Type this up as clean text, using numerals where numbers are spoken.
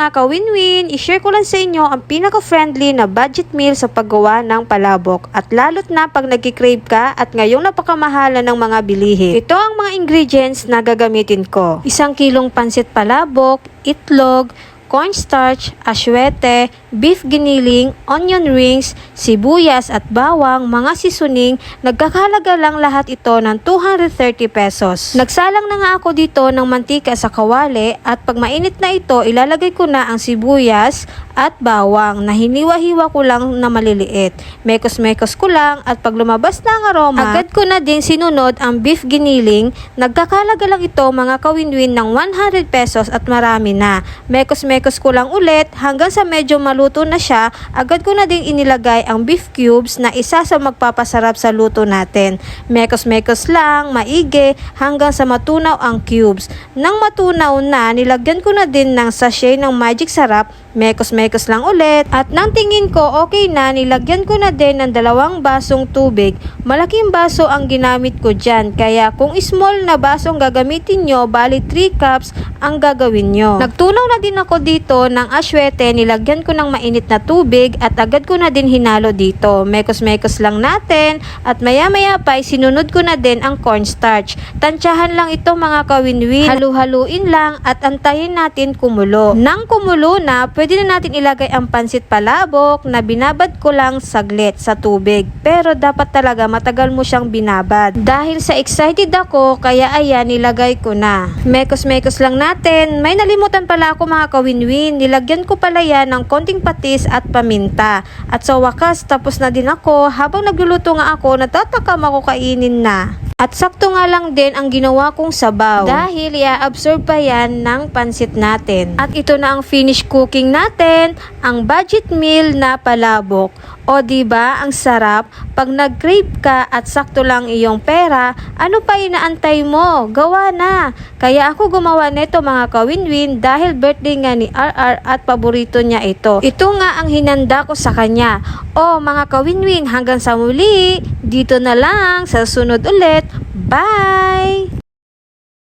mga kawin-win, i-share ko lang sa inyo ang pinaka-friendly na budget meal sa paggawa ng palabok. At lalo't na pag nagki-crave ka at ngayong napakamahala ng mga bilihin. Ito ang mga ingredients na gagamitin ko. 1 kilong pansit palabok, itlog, cornstarch, aswete, beef giniling, onion rings, sibuyas at bawang, mga seasoning. Nagkakahalaga lang lahat ito ng 230 pesos. Nagsalang na nga ako dito ng mantika sa kawali at pag mainit na ito, ilalagay ko na ang sibuyas at bawang na hiniwa-hiwa ko lang na maliliit. Mekos-mekos ko lang at pag lumabas na ang aroma, agad ko na din sinunod ang beef giniling. Nagkakahalaga lang ito mga kawin-win ng 100 pesos at marami na. Mekos-mekos ko lang ulit hanggang sa medyo maluto na siya. Agad ko na din inilagay ang beef cubes na isa sa magpapasarap sa luto natin. Mekos-mekos lang, maigi hanggang sa matunaw ang cubes. Nang matunaw na, nilagyan ko na din ng sachet ng magic sarap. Mekos-mekos lang ulit at nang tingin ko okay na, nilagyan ko na din ng 2 basong tubig. Malaking baso ang ginamit ko dyan, kaya kung small na basong gagamitin nyo, bali 3 cups ang gagawin nyo. Nagtunaw na din ako dito ng aswete, nilagyan ko ng mainit na tubig at agad ko na din hinalo dito. Mekos-mekos lang natin at maya-maya pa sinunod ko na din ang cornstarch. Tansyahan lang ito mga kawin-win, halu-haluin lang at antayin natin kumulo. Nang kumulo na, pwede na natin ilagay ang pansit palabok na binabad ko lang saglit sa tubig. Pero dapat talaga matagal mo siyang binabad. Dahil sa excited ako, kaya ayan, nilagay ko na. Mekos-mekos lang natin. May nalimutan pala ako mga kawin-win. Nilagyan ko pala yan ng konting patis at paminta. At sa wakas, tapos na din ako. Habang nagluluto nga ako, natatakam ako kainin na. At sakto nga lang din ang ginawa kong sabaw dahil i-absorb pa yan ng pansit natin. At ito na ang finished cooking natin, ang budget meal na palabok. O diba, ang sarap? Pag nag-crave ka at sakto lang iyong pera, ano pa inaantay mo? Gawa na! Kaya ako gumawa nito mga kawin-win dahil birthday nga ni RR at paborito niya ito. Ito nga ang hinanda ko sa kanya. O mga kawin-win, hanggang sa muli, dito na lang, sa sunod ulit. Bye!